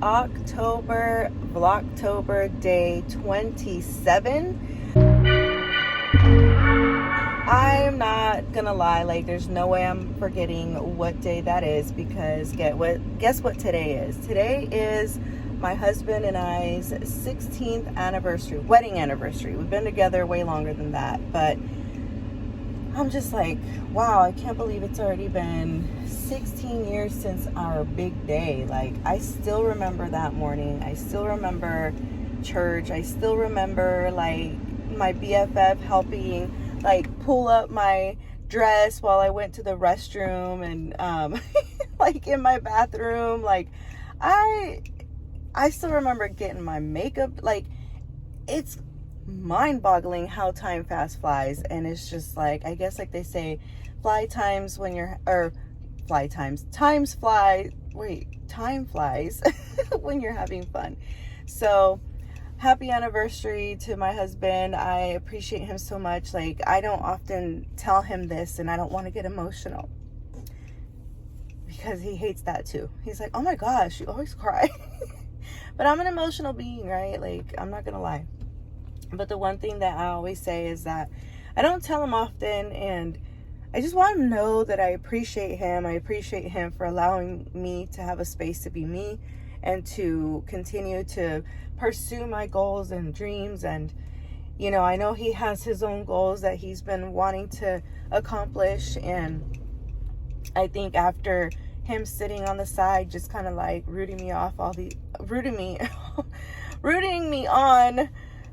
October, Vlogtober day 27. I'm not gonna lie, like there's no way I'm forgetting what day that is, because guess what today is? Today is my husband and I's 16th anniversary, wedding anniversary. We've been together way longer than that, but I'm just like, wow, I can't believe it's already been 16 years since our big day. Like, I still remember that morning. I still remember church. I still remember, like, my BFF helping, like, pull up my dress while I went to the restroom and, like, in my bathroom. Like, I still remember getting my makeup. Like, it's mind-boggling how time fast flies. And it's just like, I guess like they say, time flies when you're having fun. So happy anniversary to my husband. I appreciate him so much. Like, I don't often tell him this, and I don't want to get emotional because he hates that too. He's like, oh my gosh, you always cry. But I'm an emotional being, right? Like, I'm not gonna lie. But the one thing that I always say is that I don't tell him often, and I just want him to know that I appreciate him. I appreciate him for allowing me to have a space to be me and to continue to pursue my goals and dreams. And, you know, I know he has his own goals that he's been wanting to accomplish. And I think after him sitting on the side, just kind of like rooting me on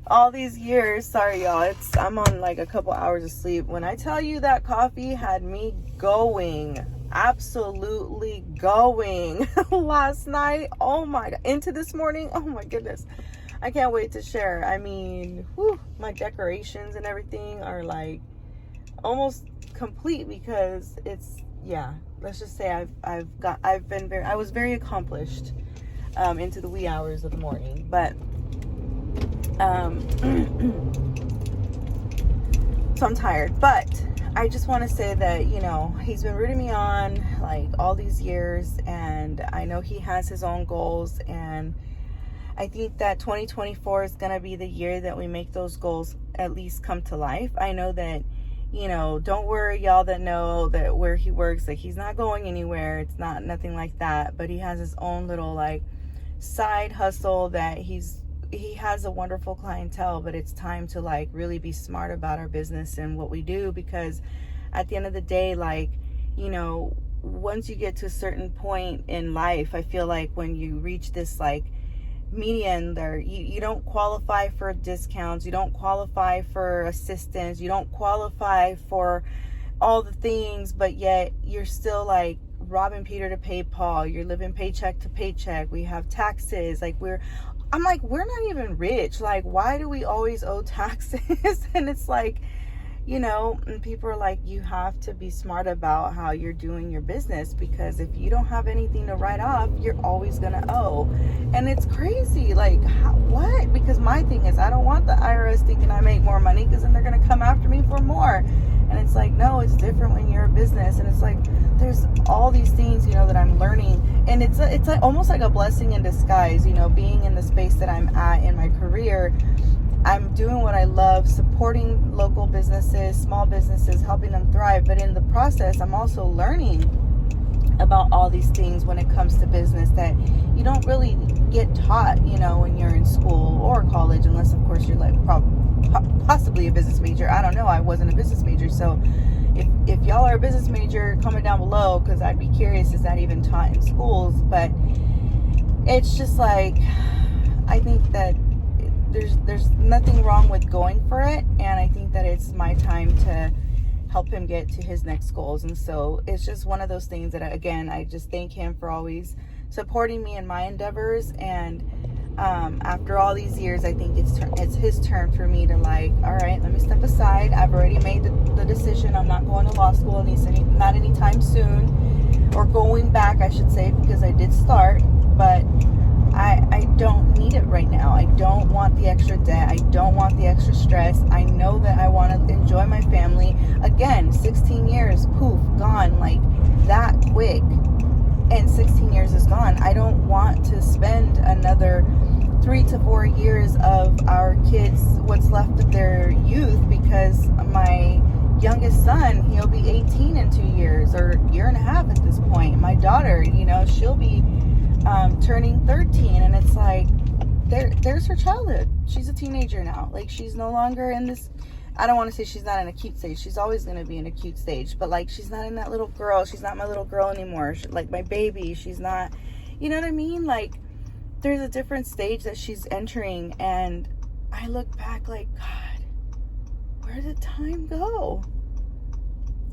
all these years. Sorry, y'all. I'm on like a couple hours of sleep. When I tell you that coffee had me going, absolutely going last night. Oh my God. Into this morning. Oh my goodness. I can't wait to share. I mean, my decorations and everything are like almost complete, because it's, yeah, let's just say I was very accomplished into the wee hours of the morning. But so I'm tired, but I just want to say that, you know, he's been rooting me on like all these years, and I know he has his own goals, and I think that 2024 is going to be the year that we make those goals at least come to life. I know that, you know, don't worry, y'all that know that where he works, like, he's not going anywhere. It's not nothing like that, but he has his own little like side hustle that he has a wonderful clientele. But it's time to like really be smart about our business and what we do, because at the end of the day, like, you know, once you get to a certain point in life, I feel like when you reach this like median there, you don't qualify for discounts, you don't qualify for assistance, you don't qualify for all the things, but yet you're still like robbing Peter to pay Paul. You're living paycheck to paycheck. We have taxes. Like, I'm like, we're not even rich. Like, why do we always owe taxes? And it's like, you know, and people are like, you have to be smart about how you're doing your business, because if you don't have anything to write off, you're always gonna owe. And it's crazy. Like, what? Because my thing is, I don't want the IRS thinking I make more money, because then they're gonna come after me for more. And it's like, no, it's different when you're a business. And it's like, there's all these things, you know, that I'm learning, and it's like almost like a blessing in disguise, you know, being in the space that I'm at in my career. I'm doing what I love, supporting local businesses, small businesses, helping them thrive. But in the process, I'm also learning about all these things when it comes to business that you don't really get taught, you know, when you're in school or college, unless of course you're like possibly a business major. I don't know. I wasn't a business major. So if y'all are a business major, comment down below, because I'd be curious, is that even taught in schools? But it's just like, I think that there's nothing wrong with going for it, and I think that it's my time to help him get to his next goals. And so it's just one of those things that, again, I just thank him for always supporting me in my endeavors. And after all these years, I think it's his turn for me to like, all right, let me step aside. I've already made the decision. I'm not going to law school, not anytime soon, or going back, I should say, because I did start, but I don't need it right now. I don't want the extra debt. I don't want the extra stress. I know that I want to enjoy my family. Again, 16 years, poof, gone, like that quick. and 16 years is gone. I don't want to spend another 3 to 4 years of our kids, what's left of their youth, because my youngest son, he'll be 18 in 2 years, or a year and a half at this point. My daughter, you know, she'll be turning 13, and it's like, there's her childhood. She's a teenager now. Like, she's no longer in this, I don't want to say she's not in a cute stage. She's always going to be in a cute stage, but like, she's not in that little girl. She's not my little girl anymore. Like my baby, she's not, you know what I mean? Like, there's a different stage that she's entering, and I look back like, God, where did time go?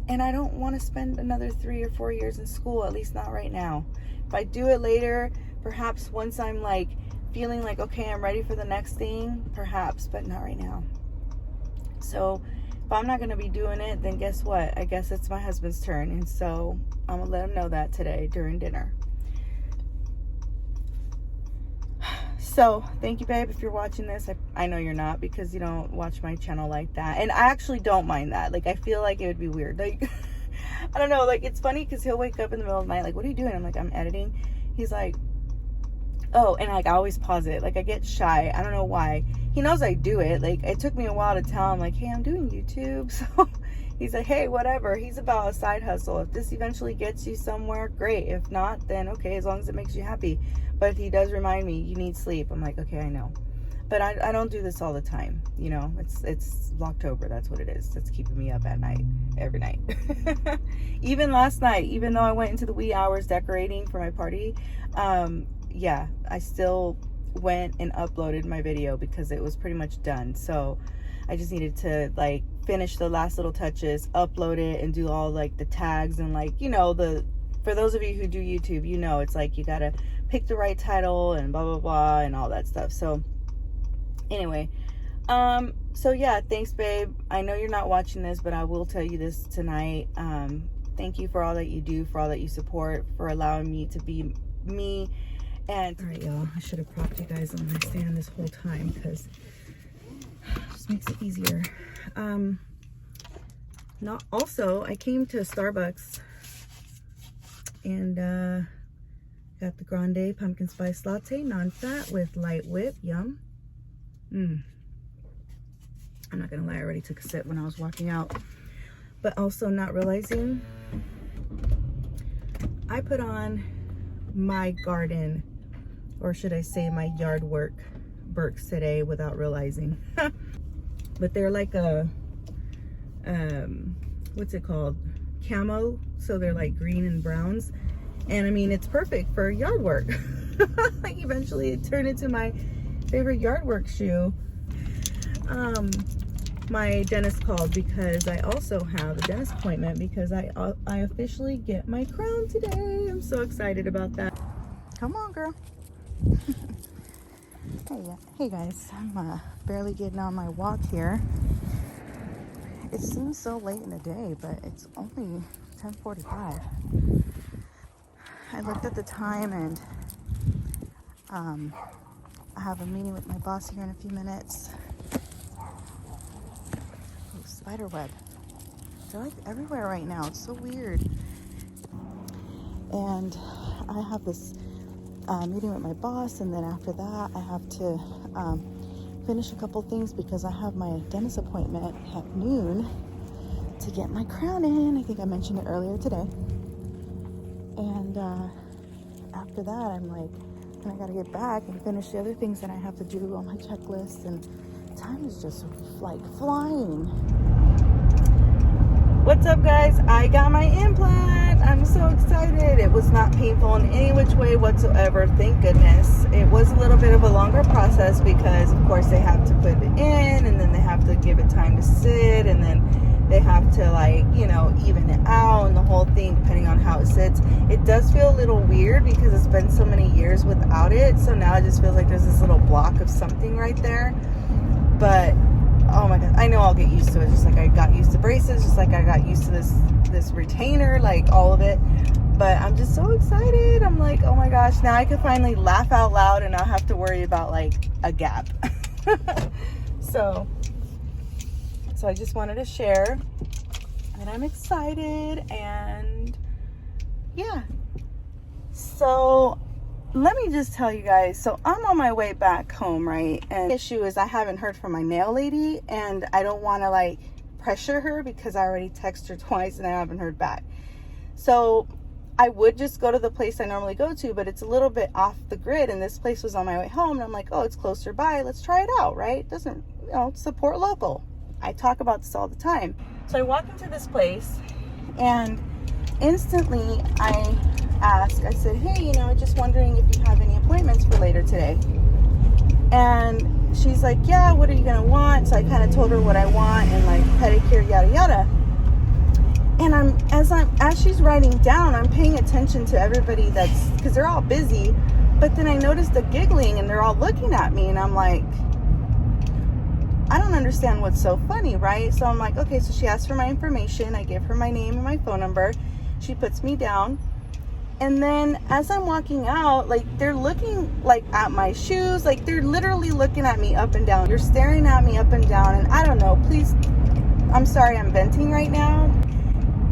And I don't want to spend another 3 or 4 years in school, at least not right now. If I do it later, perhaps once I'm like feeling like, okay, I'm ready for the next thing, perhaps, but not right now. So if I'm not going to be doing it, then guess what? I guess it's my husband's turn. And so I'm going to let him know that today during dinner. So thank you, babe, if you're watching this. I know you're not, because you don't watch my channel like that. And I actually don't mind that. Like, I feel like it would be weird. Like, I don't know. Like, it's funny because he'll wake up in the middle of the night. Like, what are you doing? I'm like, I'm editing. He's like, oh, and like, I always pause it. Like, I get shy. I don't know why. He knows I do it. Like, it took me a while to tell him, like, hey, I'm doing YouTube. So he's like, hey, whatever. He's about a side hustle. If this eventually gets you somewhere, great. If not, then okay, as long as it makes you happy. But he does remind me, you need sleep. I'm like, okay, I know. But I don't do this all the time. You know, it's Vlogtober. That's what it is. That's keeping me up at night, every night. Even last night, even though I went into the wee hours decorating for my party, yeah, I still went and uploaded my video because it was pretty much done. So I just needed to like finish the last little touches, upload it, and do all like the tags and like, you know, for those of you who do YouTube, you know, it's like you gotta pick the right title and blah blah blah and all that stuff. So anyway, so yeah, thanks, babe. I know you're not watching this, but I will tell you this tonight. Thank you for all that you do, for all that you support, for allowing me to be me. And all right, y'all, I should have propped you guys on my stand this whole time because it just makes it easier. Also, I came to Starbucks and got the grande pumpkin spice latte, non-fat with light whip. Yum. I'm not gonna lie, I already took a sip when I was walking out. But also not realizing I put on my garden, or should I say my yard work Birks today without realizing. But they're like a what's it called, camo, so they're like green and browns, and I mean, it's perfect for yard work. Like, eventually it turned into my favorite yard work shoe. My dentist called because I also have a dentist appointment because I officially get my crown today. I'm so excited about that. Come on, girl. Hey guys, I'm barely getting on my walk here. It seems so late in the day, but it's only 10:45. I looked at the time, and I have a meeting with my boss here in a few minutes. Oh, spider web. They're like everywhere right now. It's so weird. And I have this meeting with my boss, and then after that I have to finish a couple things because I have my dentist appointment at noon to get my crown in. I think I mentioned it earlier today. And after that, I'm like, and I gotta get back and finish the other things that I have to do on my checklist, and time is just like flying. What's up, guys? I got my implant. I'm so excited. It was not painful in any which way whatsoever, thank goodness. It was a little bit of a longer process because of course they have to put it in, and then they have to give it time to sit, and then they have to, like, you know, even it out and the whole thing depending on how it sits. It does feel a little weird because it's been so many years without it, so now it just feels like there's this little block of something right there. But oh my god, I know I'll get used to it, just like I got used to braces, just like I got used to this retainer, like all of it. But I'm just so excited. I'm like, oh my gosh, now I can finally laugh out loud and not have to worry about like a gap. So I just wanted to share that I'm excited, and yeah, So let me just tell you guys, so I'm on my way back home, right? And the issue is I haven't heard from my nail lady, and I don't want to like pressure her because I already texted her twice and I haven't heard back. So I would just go to the place I normally go to, but it's a little bit off the grid, and this place was on my way home, and I'm like, oh, it's closer by, let's try it out, right? Doesn't, you know, support local. I talk about this all the time. So I walk into this place, and instantly I asked, I said, hey, you know, just wondering if you have any appointments for later today. And she's like, yeah, what are you gonna want? So I kind of told her what I want, and like pedicure, yada yada. And as she's writing down, I'm paying attention to everybody that's, because they're all busy. But then I noticed the giggling, and they're all looking at me, and I'm like, I don't understand what's so funny, right? So I'm like, okay, so she asked for my information. I give her my name and my phone number. She puts me down. And then as I'm walking out, like, they're looking like at my shoes, like they're literally looking at me up and down. You're staring at me up and down, and I don't know, please, I'm sorry, I'm venting right now.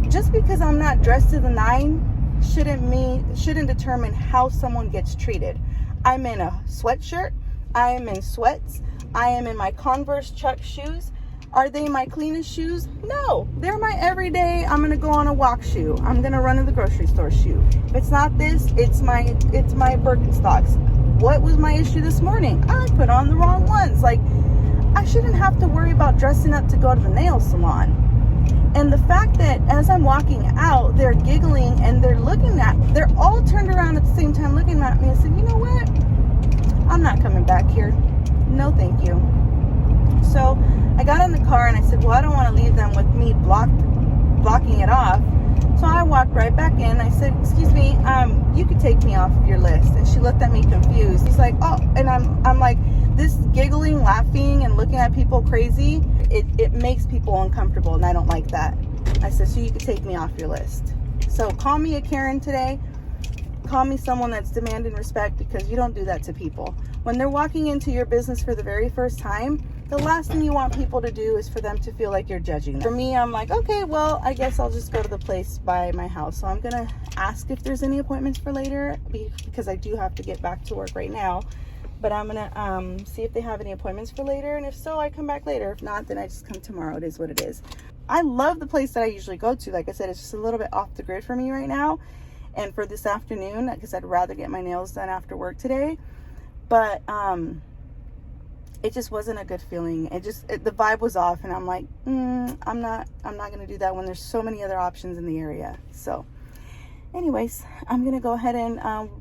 Just because I'm not dressed to the nine shouldn't determine how someone gets treated. I'm in a sweatshirt, I am in sweats, I am in my Converse Chuck shoes. Are they my cleanest shoes? No, they're my everyday, I'm gonna go on a walk shoe. I'm gonna run to the grocery store shoe. If it's not this, it's my Birkenstocks. What was my issue this morning? I put on the wrong ones. Like, I shouldn't have to worry about dressing up to go to the nail salon. And the fact that as I'm walking out, they're giggling and they're all turned around at the same time looking at me. I said, you know what? I'm not coming back here. No, thank you. So I got in the car and I said, well, I don't want to leave them with me blocking it off. So I walked right back in. I said, excuse me, you could take me off of your list. And she looked at me confused. She's like, oh, and I'm like, this giggling, laughing, and looking at people crazy, it makes people uncomfortable, and I don't like that. I said, so you could take me off your list. So call me a Karen today. Call me someone that's demanding respect, because you don't do that to people. When they're walking into your business for the very first time, the last thing you want people to do is for them to feel like you're judging them. For me, I'm like, okay, well, I guess I'll just go to the place by my house. So I'm gonna ask if there's any appointments for later, because I do have to get back to work right now. But I'm gonna see if they have any appointments for later, and if so, I come back later. If not, then I just come tomorrow. It is what it is. I love the place that I usually go to. Like I said, it's just a little bit off the grid for me right now, and for this afternoon, because I'd rather get my nails done after work today. But it just wasn't a good feeling. The vibe was off, and I'm like, I'm not gonna do that when there's so many other options in the area. So anyways, I'm gonna go ahead and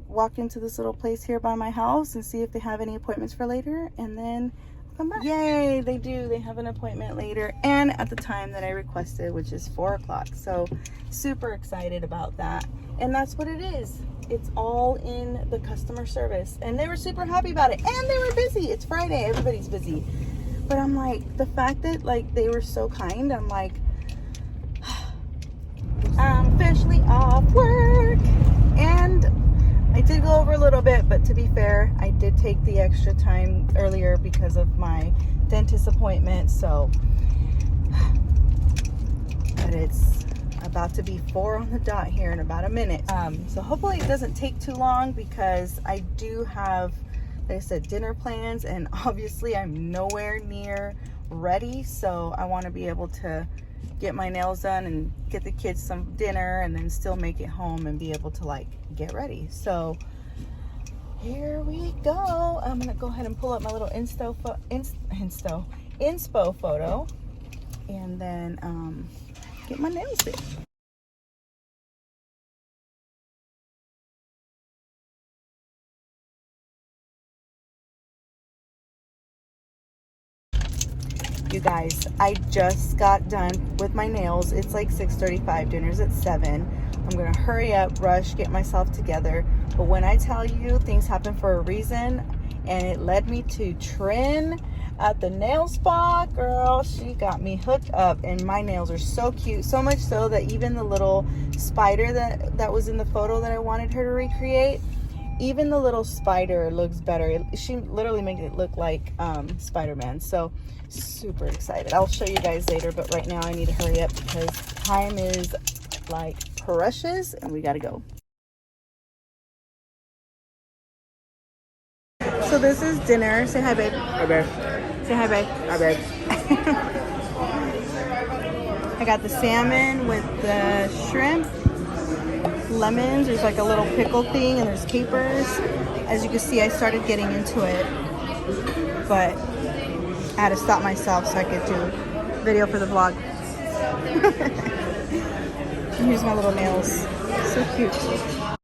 walk into this little place here by my house and see if they have any appointments for later, and then come back. Yay, they do. They have an appointment later, and at the time that I requested, which is 4 o'clock. So super excited about that. And that's what it is. It's all in the customer service, and they were super happy about it, and they were busy. It's Friday, everybody's busy. But I'm like, the fact that like they were so kind, I'm like, I'm officially off work. And I did go over a little bit, but to be fair, I did take the extra time earlier because of my dentist appointment. So, but it's about to be 4 on the dot here in about a minute. So hopefully it doesn't take too long, because I do have, like I said, dinner plans, and obviously I'm nowhere near ready. So I want to be able to get my nails done and get the kids some dinner, and then still make it home and be able to like get ready. So here we go. I'm gonna go ahead and pull up my little inspo photo, and then get my nails done. You guys, I just got done with my nails. It's like 6:35, dinner's at 7. I'm gonna hurry up, rush, get myself together. But when I tell you things happen for a reason, and it led me to Trin at the nail spa, girl, she got me hooked up, and my nails are so cute. So much so that even the little spider that was in the photo that I wanted her to recreate, even the little spider looks better. She literally made it look like Spider-Man. So super excited. I'll show you guys later, but right now I need to hurry up because time is like precious and we gotta go. So this is dinner. Say hi, babe. Hi, babe. Say hi, babe. Hi, babe. I got the salmon with the shrimp, lemons. There's like a little pickle thing, and there's capers. As you can see, I started getting into it, but I had to stop myself so I could do video for the vlog. And here's my little nails. So cute.